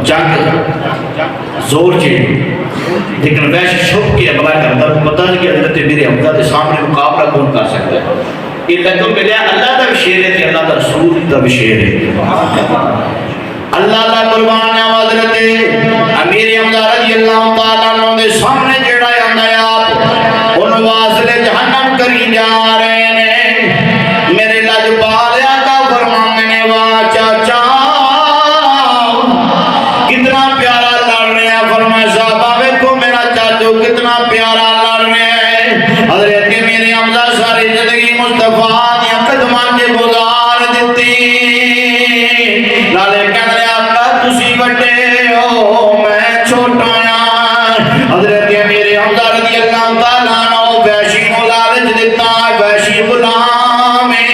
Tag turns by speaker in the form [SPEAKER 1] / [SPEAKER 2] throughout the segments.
[SPEAKER 1] جنگ زور جی لیکن ویش چھپ کے عملہ کرتا پتہ نہیں کہ حضرت میرے حمزہ کے سامنے مقابلہ کون کر سکتا ہے. یہ لگم ملیا اللہ کا بھی شیر ہے کہ اللہ کا رسول کا بھی شیر ہے. اللہ کا قربان ہے حضرت امیر حمزہ رضی اللہ تعالیٰ عنہ کے سامنے جڑا ہے آپ ان واصل جہنم کری جا رہے ہیں. میرے لجپال آقا فرمانے وا چاچا کتنا پیارا لڑ رہے ہیں. فرمایا صحابہ ویکھو میرا چاچو کتنا پیارا لڑ رہے ہیں. حضرت میرے حمزہ ساری زندگی مصطفیٰ دیا قدمان سے گزار دیتی. لالے کہنے لے آقا تسی بڑے ہو میں چھوٹا ہاں. حضرت میرے حمزہ رضی اللہ تعالیٰ عنہ وحشی کو لالچ دیتا ہے. وحشی غلام ہے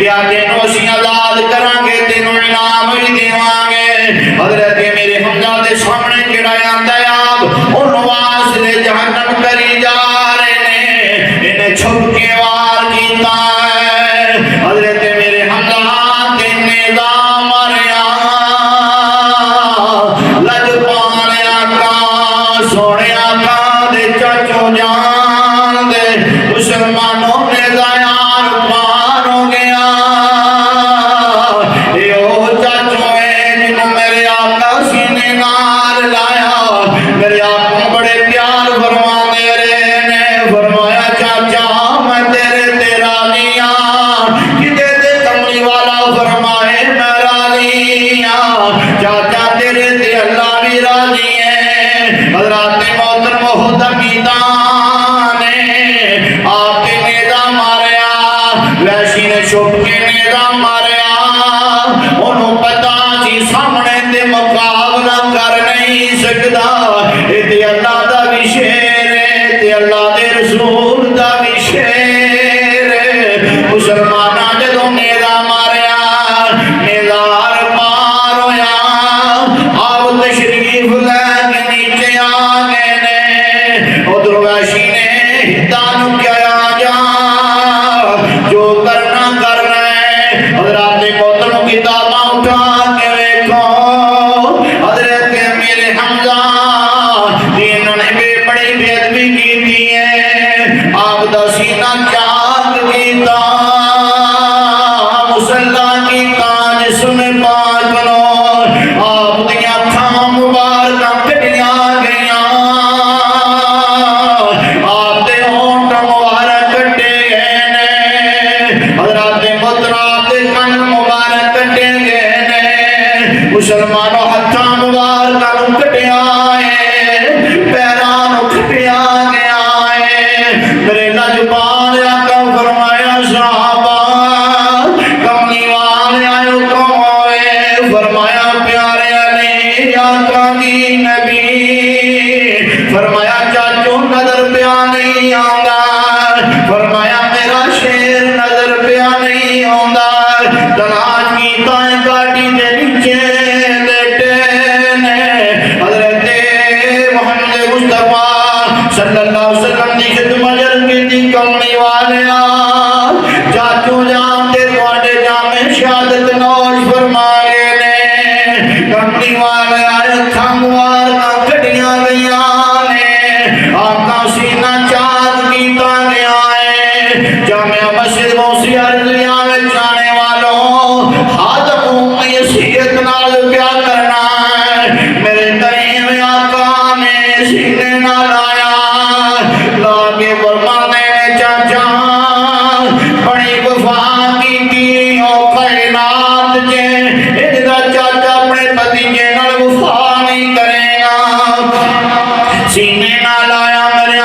[SPEAKER 1] یا تینوں اسی آزاد کریں گے تینوں انعام ہی دیوان گے. حضرت میرے حمزہ دے سامنے جڑا آندا ہے آپ ان واسطے جہنم کری جا رہے ہیں. انہیں چھپ کے وار کیتا ہے. حضرت میرے حمزہ دے نظام مریا لجپال آقا سونے آقا دے چاچو جان دے مسلمانوں نے زیار پار ہو گیا. یہ چاچو ہے جنہوں میرے آقا سینے نال لایا. میرے آقا بڑے پیار فرما دے رہے نے. فرمایا چاچا میں تیرے تیرا لیا کدے دے کملی والا فرمائے میں راضی ہاں. چاچا تیرے تے اللہ بھی راضی ہے. حضرات محترم خدمیدان آپ کے نیزہ ماریا. وحشی نے چھپ کے نیزہ ماریا. انہوں پتا سی سامنے تے مقابلہ کر نہیں سکتا. تے اللہ دا بھی شیر ہے تے اللہ دے رسول دا بھی شیر ہے. مسلمانہ جدوں نیزہ ماریا نیزہ ہر پار ہویا. آپ تشریف لے کے نیچے آ گئے نے. ادھر وحشی نے ہدانو کیا جا جو کرنا کر رہے. حضرات محترم کتاباں اٹھا کے ویکھو. حضرت میرے حمزہ انہوں نے بڑی بے ادبی کی ہے. آپ دا سینہ چاک کیتا مسلح کیتا جسم پاک نو. آپ دیا اکھاں مبارکاں کٹیاں گئیاں. آپ دے ہونٹ مبارک کٹے گئے نے. حضرات محترم دے کن مبارک کٹے گئے نے. مسلمانوں ہتھاں مبارکاں کٹیا ہے پیرانوں کٹیا گیا ہے. میرے لجپال آقا فرمایا صحابہ کملی والے آئے حکم ہوئے. فرمایا پیارے علی آقا کی نبی. فرمایا چاچو نظر پیا نہیں آندا. فرمایا میرا شیر نظر پیا نہیں آندا. تلاش کیتا ہے گاڑی دے نیچے لیٹے نے. حضرت محمد مصطفیٰ صلی اللہ علیہ وسلم دی خدمت کی تھی کملی والے چاچو جان دے تواڈے جامع شہادت نوش فرمائے نے. کملی والے آئے کھنگوار کا کٹیاں گئیاں نے. آقا سینہ چاک کیتا گیا ہے. جامع مسجد موسی عرضیاں میں جانے والوں خاتم میسیت نال پیا کرنا ہے. میرے کریم آقا نے سینے نال آیا لاگے فرمانے نے چاچا بڑی وفا کی او کائنات جے اجدا چاچا اپنے بھتیجے نال وفا نہیں کرے گا. سینے نال آیا میرے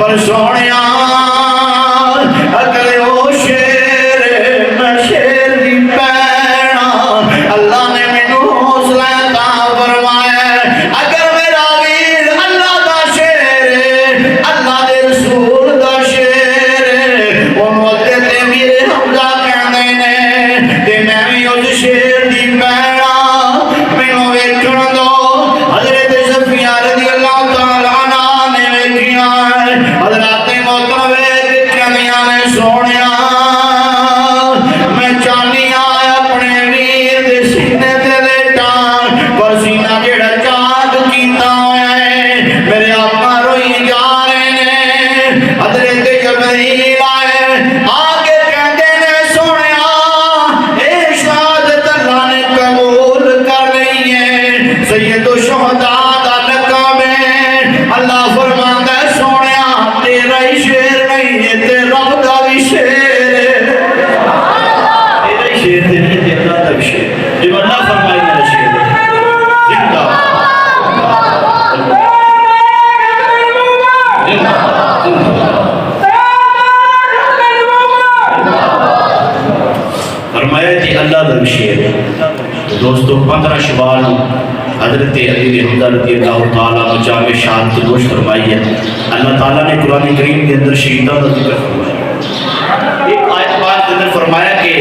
[SPEAKER 1] پر سونیا اگر او شیر میں شیر دی پینا اللہ نے مینوں حوصلہ عطا فرمایا اگر میرا ویر اللہ دا شیر ہے اللہ دے رسول دا شیر ہے اونوں اگے تے میرے حمزہ کہندے نے تے میں وی اس شیر دی پینا مینوں ویکھن دو حضرت صفیہ رضی اللہ تعالی عنہ نے ویکھیا حضرات محترم ویکھیاں نے سونیا میں چاہنیا اپنے ویر دے سینے تے لیٹاں پر سینہ جڑا چاک کیتا ہے میرے آقا روئی جا رہے نے حضرت جبرائیل آئے آگے کہندے نے سونیا اے شہادت اللہ نے قبول کر رہی ہے سید الشہداء دا لقب ہے اللہ فرماندا ہے سونیا تیرا ہی شیر نہیں ہے تے رب دا بھی شیر ہے تیرا ہی شیر تے نہیں تے اللہ دا بھی شیر جب اللہ فرمائے میرا شیر ہے زندہ فرمایا جی اللہ دا بھی شیر ہے دوستو 15 شوال حضرت علی حمزہ رضی اللہ تعالیٰ مجامع شہادت گوش فرمائی ہے اللہ تعالیٰ نے قرآن کریم کے اندر شہیدوں کا ذکر فرمایا ایک آیت پاک کے اندر فرمایا کہ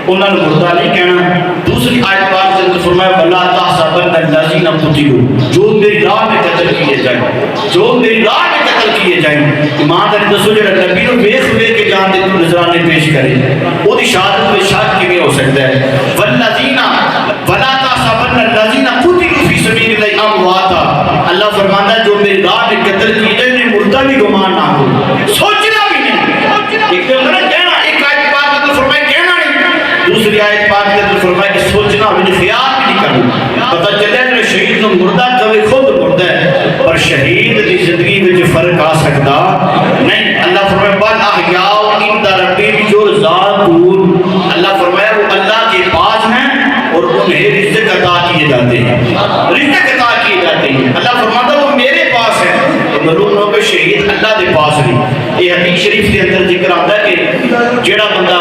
[SPEAKER 1] انہوں نے مردہ نہیں کہنا دوسری آیت پاک کے اندر فرمایا وَلَا تَحْسَبَنَّ الَّذِينَ قُتِلُوا جو میری راہ میں قتل کیے جائیں جو میری راہ میں قتل کیے جائیں ایمان داری دسو جڑا نبی نو ویکھ ویکھ کے جان دے تو نذرانے پیش کرے وہ دی شہادت میں شک کیویں ہو سکتا ہے والذین وَلَا تَحْسَبَنَّ الَّذِينَ قُتِلُوا فِي سَبِيلِ اللَّهِ أَمْوَاتًا اللہ فرماتا ہے جو میری راہ میں قتل کیے جائیں انہیں مردہ بھی گمان نہ ہو سوچنا بھی نہیں ایک تو انہوں نے کہنا ایک آیت پاک کے اندر فرمایا کہنا نہیں دوسری آیت پاک کے اندر فرمایا کہ سوچنا بھی خیال بھی نہیں کرنا پتہ چلے کہ شہید نو مردہ کبھی خود مردہ ہے پر شہید دی زندگی میں فرق آ سکتا نہیں اللہ فرمایا بل احیاء عند ربہم یرزقون اللہ فرمایا وہ اللہ کے پاس ہیں اور انہیں رزق عطا کیے جاتے ہیں رزق عطا کیے جاتے ہیں اللہ فرماتا ہے وہ میرے پاس ہے تو معلوم ہو کہ شہید اللہ کے پاس نہیں یہ حدیث شریف کے اندر ذکر آتا ہے کہ جڑا بندہ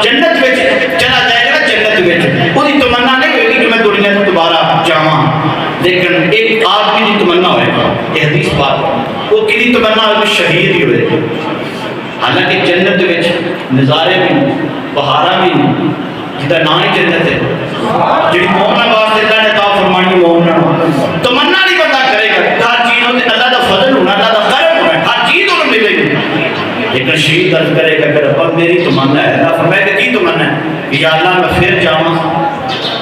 [SPEAKER 1] جنت میں چلا جائے گا جنت میں وہی تمنا نہیں ہوگی کہ میں دنیا میں دوبارہ جاواں لیکن ایک آدمی کی تمنا ہوئے گا یہ حدیث بات وہ کدی تمنا ہے کہ شہید ہی ہوئے حالانکہ جنت میں نظارے بھی بہارا بھی جدا نہ ہی جنت ہے جڑی مومن واسطے اللہ نے عطا فرمانی مومن تمنا نہیں بندہ کرے گا ہر چیز ہوتے اللہ کا فضل ہونا اللہ کا کرم ہونا ہر چیز انہوں ملے گی لیکن شہید عرض کرے گا کہ رب میری تمنا ہے اللہ فرمائے کہ کی تمنا ہے کہ یا اللہ میں پھر جاواں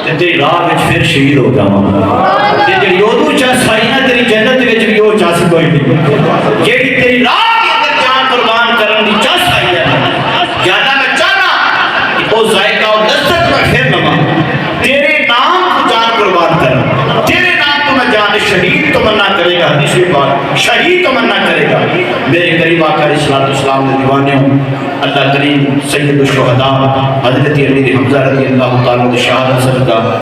[SPEAKER 1] تے تیری راہ وچ پھر شہید ہو جاواں تے جڑی اودوں چاہ سائی نہ تیری جنت وچ بھی او چاہ کوئی نہیں جیڑی تیری راہ دے اندر جان قربان کرن دی چاہ سائی ہے یا اللہ میں چاہنا کہ او ذائقہ اور لذت میں پھر لواں تیرے نام کو جان قربان کرنا تیرے نام کو میں جان شہید تمنا کرے گا حدیث پاک شہید تمنا کرے گا میرے قریب آقا علیہ الصلوۃ والسلام نے دیوانے ہوں اللہ کریم سید الشہداء حضرت علی حمزہ رضی اللہ تعالیٰ عنہ شہادت صدقہ